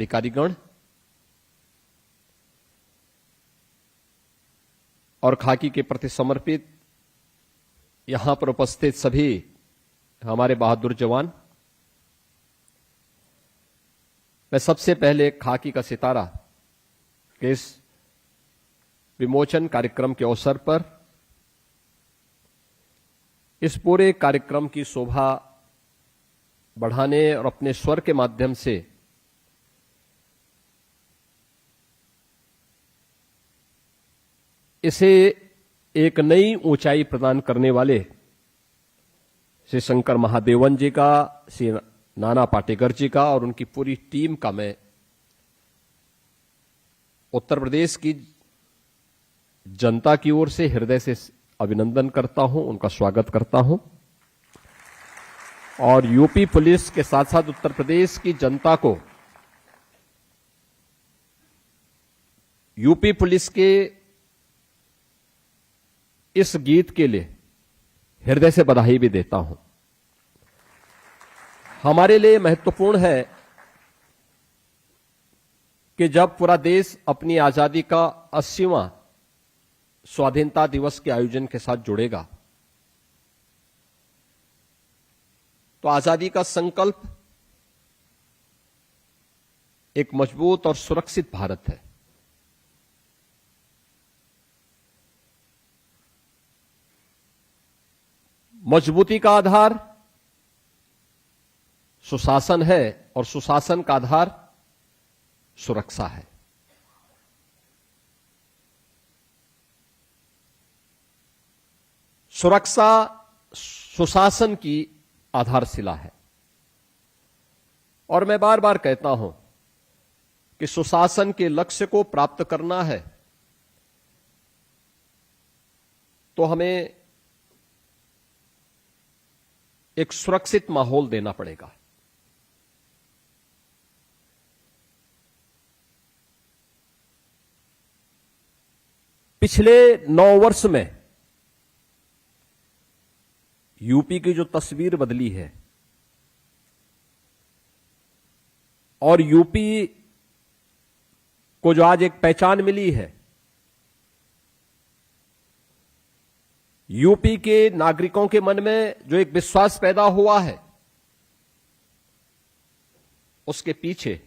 अधिकारीगण और खाकी के प्रति समर्पित यहां पर उपस्थित सभी हमारे बहादुर जवान, मैं सबसे पहले खाकी का सितारा के इस विमोचन कार्यक्रम के अवसर पर इस पूरे कार्यक्रम की शोभा बढ़ाने और अपने स्वर के माध्यम से इसे एक नई ऊंचाई प्रदान करने वाले श्री शंकर महादेवन जी का, श्री नाना पाटेकर जी का और उनकी पूरी टीम का मैं उत्तर प्रदेश की जनता की ओर से हृदय से अभिनंदन करता हूं, उनका स्वागत करता हूं। और यूपी पुलिस के साथ साथ उत्तर प्रदेश की जनता को यूपी पुलिस के इस गीत के लिए हृदय से बधाई भी देता हूं। हमारे लिए महत्वपूर्ण है कि जब पूरा देश अपनी आजादी का 80वां स्वाधीनता दिवस के आयोजन के साथ जुड़ेगा तो आजादी का संकल्प एक मजबूत और सुरक्षित भारत है। मजबूती का आधार सुशासन है और सुशासन का आधार सुरक्षा है। सुरक्षा सुशासन की आधारशिला है और मैं बार बार कहता हूं कि सुशासन के लक्ष्य को प्राप्त करना है तो हमें एक सुरक्षित माहौल देना पड़ेगा। पिछले 9 वर्ष में यूपी की जो तस्वीर बदली है और यूपी को जो आज एक पहचान मिली है, यूपी के नागरिकों के मन में जो एक विश्वास पैदा हुआ है, उसके पीछे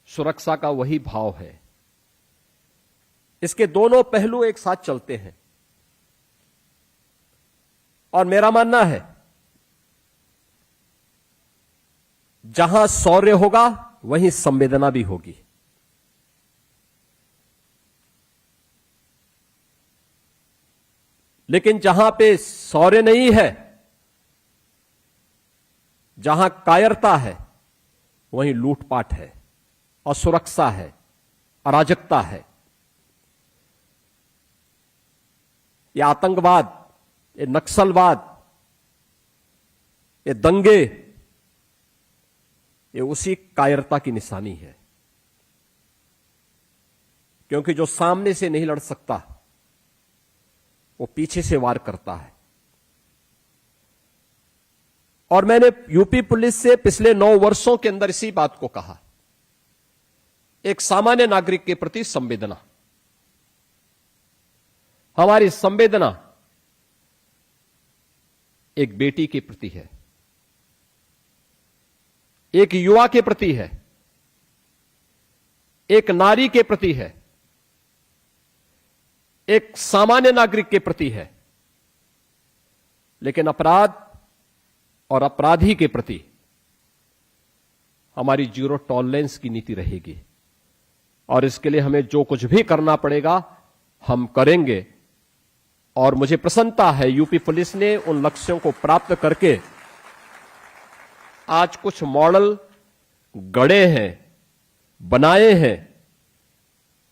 सुरक्षा का वही भाव है। इसके दोनों पहलू एक साथ चलते हैं और मेरा मानना है जहां शौर्य होगा वहीं संवेदना भी होगी। लेकिन जहां पे शौर्य नहीं है, जहां कायरता है, वहीं लूटपाट है, असुरक्षा है, अराजकता है। ये आतंकवाद, ये नक्सलवाद, ये दंगे, ये उसी कायरता की निशानी है। क्योंकि जो सामने से नहीं लड़ सकता वो पीछे से वार करता है। और मैंने यूपी पुलिस से पिछले 9 वर्षों के अंदर इसी बात को कहा, एक सामान्य नागरिक के प्रति संवेदना। हमारी संवेदना एक बेटी के प्रति है, एक युवा के प्रति है, एक नारी के प्रति है, एक सामान्य नागरिक के प्रति है। लेकिन अपराध और अपराधी के प्रति हमारी जीरो टॉलरेंस की नीति रहेगी और इसके लिए हमें जो कुछ भी करना पड़ेगा हम करेंगे। और मुझे प्रसन्नता है यूपी पुलिस ने उन लक्ष्यों को प्राप्त करके आज कुछ मॉडल गढ़े हैं, बनाए हैं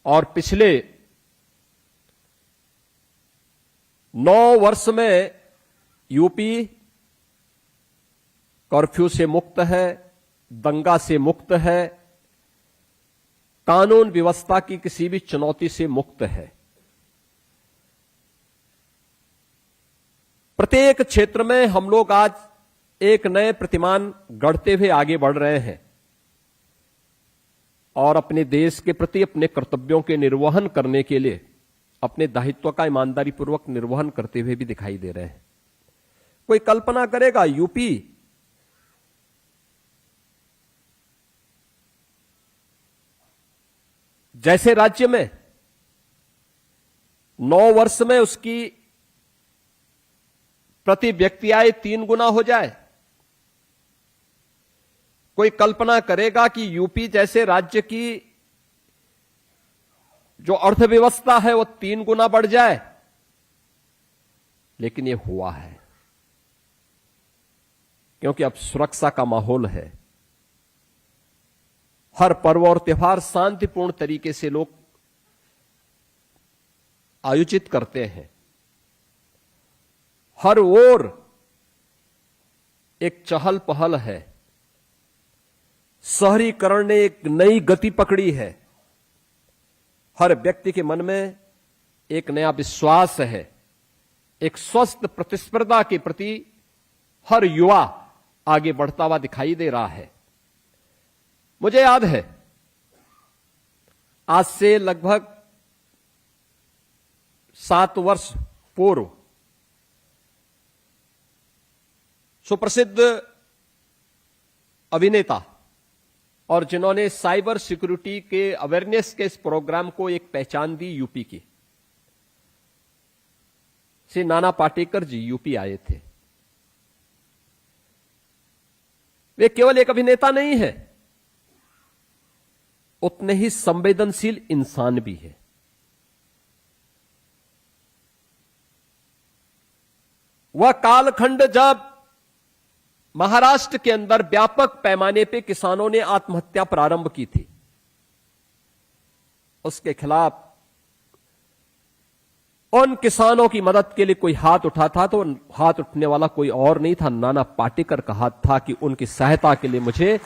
और पिछले 9 वर्ष में यूपी कर्फ्यू से मुक्त है, दंगा से मुक्त है, कानून व्यवस्था की किसी भी चुनौती से मुक्त है। प्रत्येक क्षेत्र में हम लोग आज एक नए प्रतिमान गढ़ते हुए आगे बढ़ रहे हैं। और अपने देश के प्रति अपने कर्तव्यों के निर्वहन करने के लिए अपने दायित्व का ईमानदारी पूर्वक निर्वहन करते हुए भी दिखाई दे रहे हैं। कोई कल्पना करेगा यूपी जैसे राज्य में 9 वर्ष में उसकी प्रति व्यक्ति आय 3 गुना हो जाए? कोई कल्पना करेगा कि यूपी जैसे राज्य की जो अर्थव्यवस्था है वो 3 गुना बढ़ जाए? लेकिन ये हुआ है, क्योंकि अब सुरक्षा का माहौल है। हर पर्व और त्योहार शांतिपूर्ण तरीके से लोग आयोजित करते हैं। हर ओर एक चहल पहल है। शहरीकरण ने एक नई गति पकड़ी है। हर व्यक्ति के मन में एक नया विश्वास है। एक स्वस्थ प्रतिस्पर्धा के प्रति हर युवा आगे बढ़ता हुआ दिखाई दे रहा है। मुझे याद है, आज से लगभग 7 वर्ष पूर्व सुप्रसिद्ध अभिनेता और जिन्होंने साइबर सिक्योरिटी के अवेयरनेस के इस प्रोग्राम को एक पहचान दी यूपी की, श्री नाना पाटेकर जी यूपी आए थे। वे केवल एक अभिनेता नहीं है, उतने ही संवेदनशील इंसान भी है। वह कालखंड जब महाराष्ट्र के अंदर व्यापक पैमाने पे किसानों ने आत्महत्या प्रारंभ की थी, उसके खिलाफ उन किसानों की मदद के लिए कोई हाथ उठा था तो हाथ उठने वाला कोई और नहीं था, नाना पाटेकर का हाथ था कि उनकी सहायता के लिए मुझे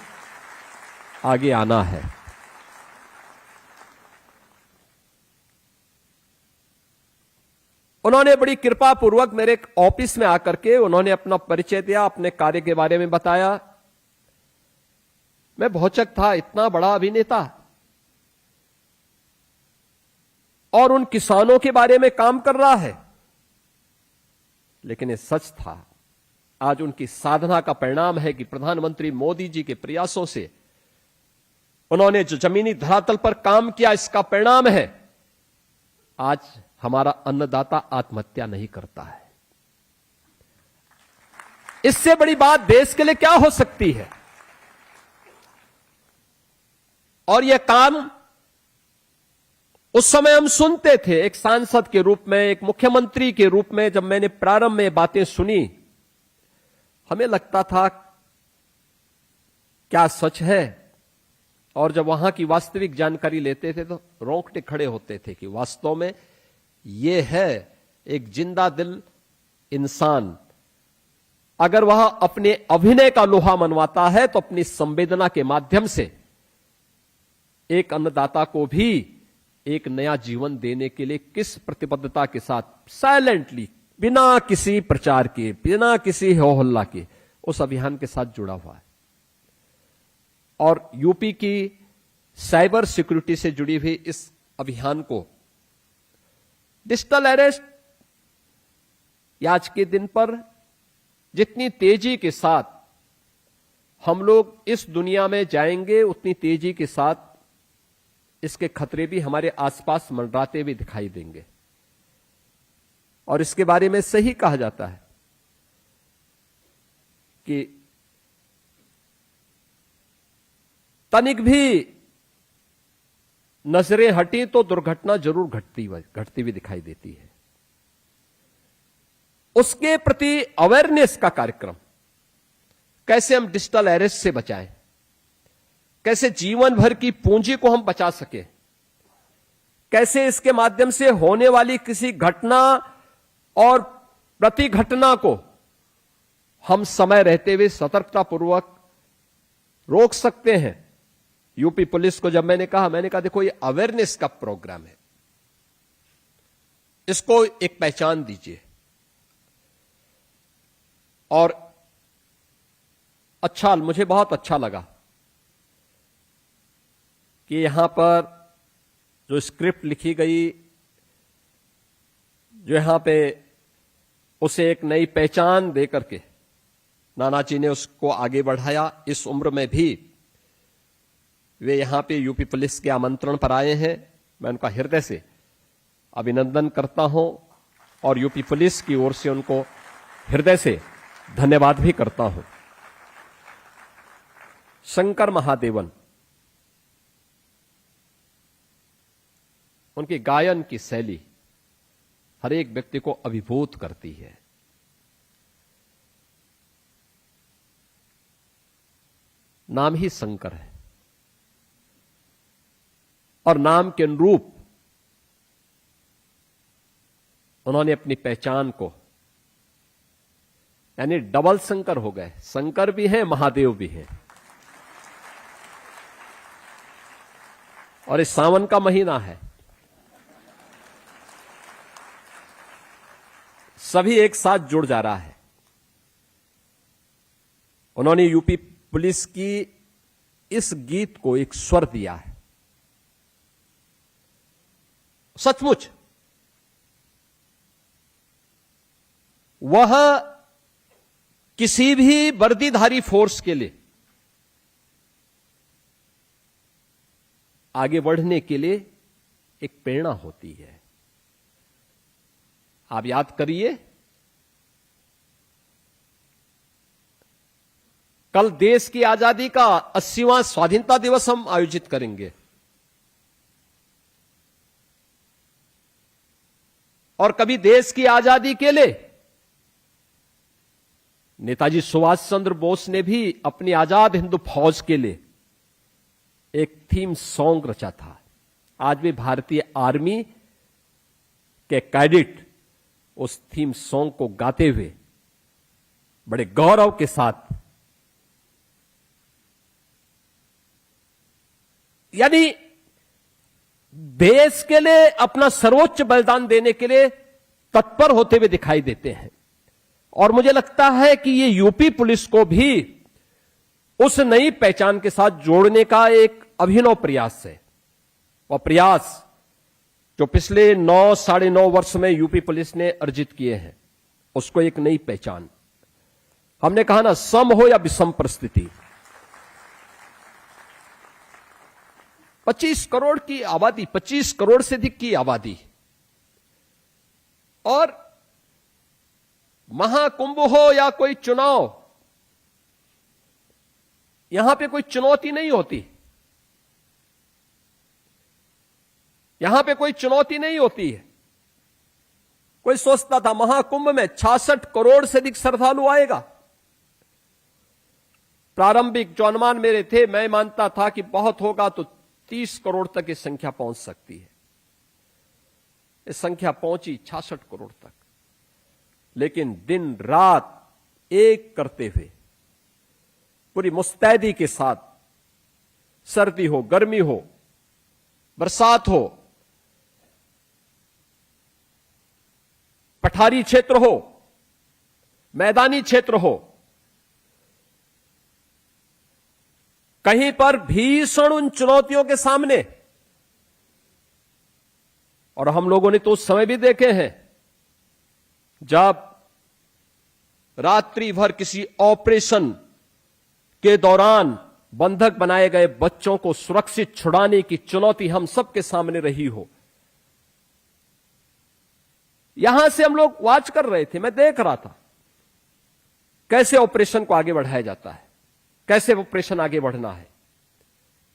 आगे आना है। उन्होंने बड़ी कृपा पूर्वक मेरे ऑफिस में आकर के उन्होंने अपना परिचय दिया, अपने कार्य के बारे में बताया। मैं भौचक था, इतना बड़ा अभिनेता और उन किसानों के बारे में काम कर रहा है। लेकिन ये सच था। आज उनकी साधना का परिणाम है कि प्रधानमंत्री मोदी जी के प्रयासों से उन्होंने जो जमीनी धरातल पर काम किया, इसका परिणाम है आज हमारा अन्नदाता आत्महत्या नहीं करता है। इससे बड़ी बात देश के लिए क्या हो सकती है? और यह काम उस समय हम सुनते थे, एक सांसद के रूप में, एक मुख्यमंत्री के रूप में। जब मैंने प्रारंभ में बातें सुनी, हमें लगता था क्या सच है? और जब वहां की वास्तविक जानकारी लेते थे तो रोंगटे खड़े होते थे कि वास्तव में यह है एक जिंदा दिल इंसान। अगर वह अपने अभिनय का लोहा मनवाता है तो अपनी संवेदना के माध्यम से एक अन्नदाता को भी एक नया जीवन देने के लिए किस प्रतिबद्धता के साथ साइलेंटली, बिना किसी प्रचार के, बिना किसी हो हल्ला के उस अभियान के साथ जुड़ा हुआ है। और यूपी की साइबर सिक्योरिटी से जुड़ी हुई इस अभियान को डिजिटल अरेस्ट आज के दिन पर जितनी तेजी के साथ हम लोग इस दुनिया में जाएंगे, उतनी तेजी के साथ इसके खतरे भी हमारे आसपास मंडराते हुए दिखाई देंगे। और इसके बारे में सही कहा जाता है कि तनिक भी नजरें हटी तो दुर्घटना जरूर घटती हुई दिखाई देती है। उसके प्रति अवेयरनेस का कार्यक्रम, कैसे हम डिजिटल अरेस्ट से बचाएं, कैसे जीवन भर की पूंजी को हम बचा सके, कैसे इसके माध्यम से होने वाली किसी घटना और प्रति घटना को हम समय रहते हुए सतर्कतापूर्वक रोक सकते हैं। यूपी पुलिस को जब मैंने कहा देखो ये अवेयरनेस का प्रोग्राम है, इसको एक पहचान दीजिए। और मुझे बहुत अच्छा लगा कि यहां पर जो स्क्रिप्ट लिखी गई, जो यहां पे उसे एक नई पहचान दे करके नानाजी ने उसको आगे बढ़ाया। इस उम्र में भी वे यहां पे यूपी पुलिस के आमंत्रण पर आए हैं। मैं उनका हृदय से अभिनंदन करता हूं और यूपी पुलिस की ओर से उनको हृदय से धन्यवाद भी करता हूं। शंकर महादेवन, उनकी गायन की शैली हर एक व्यक्ति को अभिभूत करती है। नाम ही शंकर है और नाम के अनुरूप उन्होंने अपनी पहचान को, यानी डबल शंकर हो गए, शंकर भी हैं, महादेव भी हैं। और इस सावन का महीना है, सभी एक साथ जुड़ जा रहा है। उन्होंने यूपी पुलिस की इस गीत को एक स्वर दिया है। सचमुच वह किसी भी वर्दीधारी फोर्स के लिए आगे बढ़ने के लिए एक प्रेरणा होती है। आप याद करिए, कल देश की आजादी का 80वां स्वाधीनता दिवस हम आयोजित करेंगे और कभी देश की आजादी के लिए नेताजी सुभाष चंद्र बोस ने भी अपनी आजाद हिंद फौज के लिए एक थीम सॉन्ग रचा था। आज भी भारतीय आर्मी के कैडेट उस थीम सॉन्ग को गाते हुए बड़े गौरव के साथ, यानी देश के लिए अपना सर्वोच्च बलिदान देने के लिए तत्पर होते हुए दिखाई देते हैं। और मुझे लगता है कि ये यूपी पुलिस को भी उस नई पहचान के साथ जोड़ने का एक अभिनव प्रयास है। और प्रयास जो पिछले 9 साढ़े 9 वर्ष में यूपी पुलिस ने अर्जित किए हैं, उसको एक नई पहचान। हमने कहा ना, सम हो या विषम परिस्थिति, 25 करोड़ की आबादी, 25 करोड़ से अधिक की आबादी, और महाकुंभ हो या कोई चुनाव, यहां पे कोई चुनौती नहीं होती। यहां पे कोई चुनौती नहीं होती है। कोई सोचता था महाकुंभ में 66 करोड़ से अधिक श्रद्धालु आएगा। प्रारंभिक जो अनुमान मेरे थे, मैं मानता था कि बहुत होगा तो 30 करोड़ तक ये संख्या पहुंच सकती है। ये संख्या पहुंची 66 करोड़ तक। लेकिन दिन रात एक करते हुए, पूरी मुस्तैदी के साथ, सर्दी हो, गर्मी हो, बरसात हो, पठारी क्षेत्र हो, मैदानी क्षेत्र हो, कहीं पर भीषण उन चुनौतियों के सामने, और हम लोगों ने तो उस समय भी देखे हैं जब रात्रि भर किसी ऑपरेशन के दौरान बंधक बनाए गए बच्चों को सुरक्षित छुड़ाने की चुनौती हम सबके सामने रही हो। यहां से हम लोग वॉच कर रहे थे, मैं देख रहा था कैसे ऑपरेशन को आगे बढ़ाया जाता है, कैसे ऑपरेशन आगे बढ़ना है।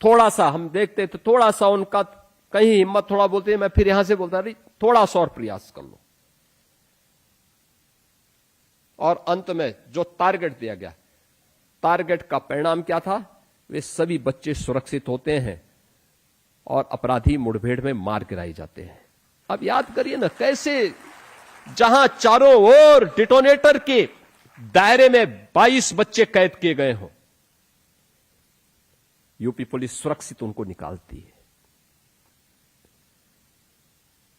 थोड़ा सा हम देखते थे, थोड़ा सा उनका कहीं हिम्मत थोड़ा बोलते, मैं फिर यहां से बोलता रही थोड़ा सा और प्रयास कर लो। और अंत में जो टारगेट दिया गया, टारगेट का परिणाम क्या था? वे सभी बच्चे सुरक्षित होते हैं और अपराधी मुठभेड़ में मार गिराए जाते हैं। अब याद करिए ना, कैसे जहां चारों ओर डिटोनेटर के दायरे में 22 बच्चे कैद किए गए हों, यूपी पुलिस सुरक्षित उनको निकालती है।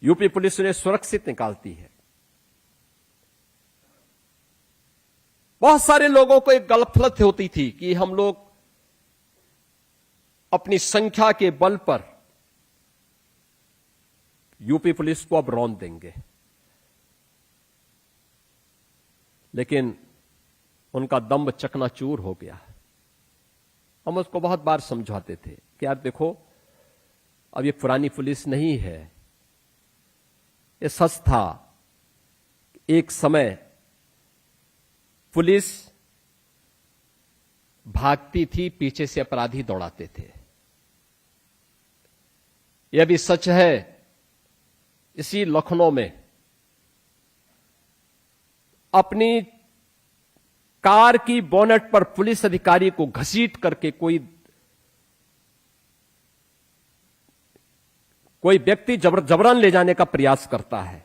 यूपी पुलिस उन्हें सुरक्षित निकालती है। बहुत सारे लोगों को एक गलतफहमी होती थी कि हम लोग अपनी संख्या के बल पर यूपी पुलिस को अब रौंद देंगे, लेकिन उनका दम्भ चकनाचूर हो गया। हम उसको बहुत बार समझाते थे कि यार देखो, अब ये पुरानी पुलिस नहीं है। ये सच था, एक समय पुलिस भागती थी, पीछे से अपराधी दौड़ाते थे। यह भी सच है, इसी लखनऊ में अपनी कार की बोनेट पर पुलिस अधिकारी को घसीट करके कोई व्यक्ति जबरन ले जाने का प्रयास करता है।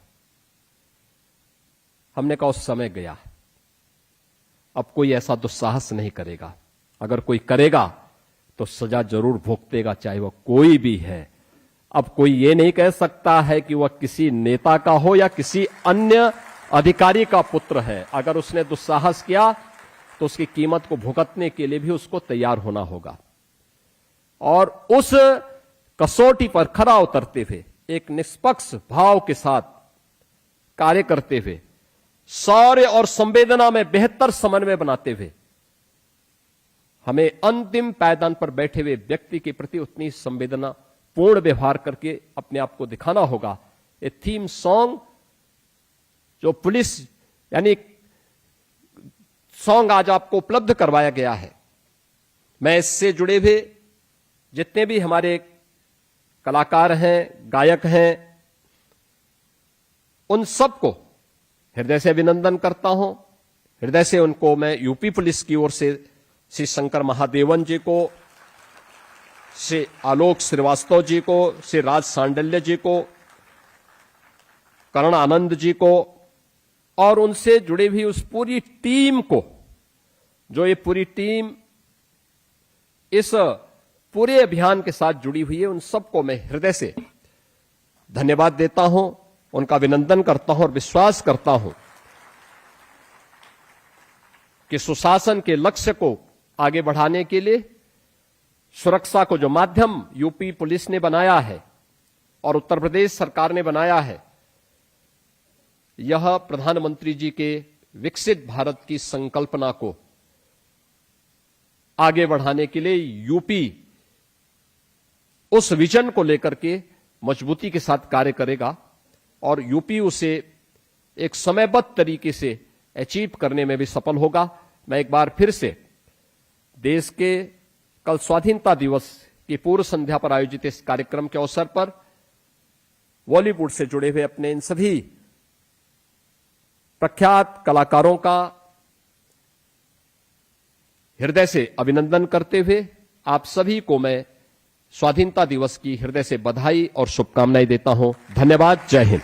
हमने कहा उस समय गया, अब कोई ऐसा दुस्साहस नहीं करेगा। अगर कोई करेगा तो सजा जरूर भुगतेगा, चाहे वह कोई भी है। अब कोई ये नहीं कह सकता है कि वह किसी नेता का हो या किसी अन्य अधिकारी का पुत्र है। अगर उसने दुस्साहस किया तो उसकी कीमत को भुगतने के लिए भी उसको तैयार होना होगा। और उस कसौटी पर खरा उतरते हुए, एक निष्पक्ष भाव के साथ कार्य करते हुए, शौर्य और संवेदना में बेहतर समन्वय बनाते हुए, हमें अंतिम पायदान पर बैठे हुए व्यक्ति के प्रति उतनी संवेदना पूर्ण व्यवहार करके अपने आप को दिखाना होगा। ये थीम सॉन्ग जो पुलिस यानी सॉन्ग आज आपको उपलब्ध करवाया गया है, मैं इससे जुड़े हुए जितने भी हमारे कलाकार हैं, गायक हैं, उन सबको हृदय से अभिनंदन करता हूं। हृदय से उनको मैं यूपी पुलिस की ओर से श्री शंकर महादेवन जी को, श्री आलोक श्रीवास्तव जी को, श्री राज सांडल्य जी को, कर्ण आनंद जी को और उनसे जुड़ी हुई उस पूरी टीम को, जो ये पूरी टीम इस पूरे अभियान के साथ जुड़ी हुई है, उन सबको मैं हृदय से धन्यवाद देता हूं, उनका अभिनंदन करता हूं और विश्वास करता हूं कि सुशासन के लक्ष्य को आगे बढ़ाने के लिए सुरक्षा को जो माध्यम यूपी पुलिस ने बनाया है और उत्तर प्रदेश सरकार ने बनाया है, यह प्रधानमंत्री जी के विकसित भारत की संकल्पना को आगे बढ़ाने के लिए यूपी उस विजन को लेकर के मजबूती के साथ कार्य करेगा और यूपी उसे एक समयबद्ध तरीके से अचीव करने में भी सफल होगा। मैं एक बार फिर से देश के कल स्वाधीनता दिवस की पूर्व संध्या पर आयोजित इस कार्यक्रम के अवसर पर बॉलीवुड से जुड़े हुए अपने इन सभी प्रख्यात कलाकारों का हृदय से अभिनंदन करते हुए आप सभी को मैं स्वाधीनता दिवस की हृदय से बधाई और शुभकामनाएं देता हूं। धन्यवाद। जय हिंद।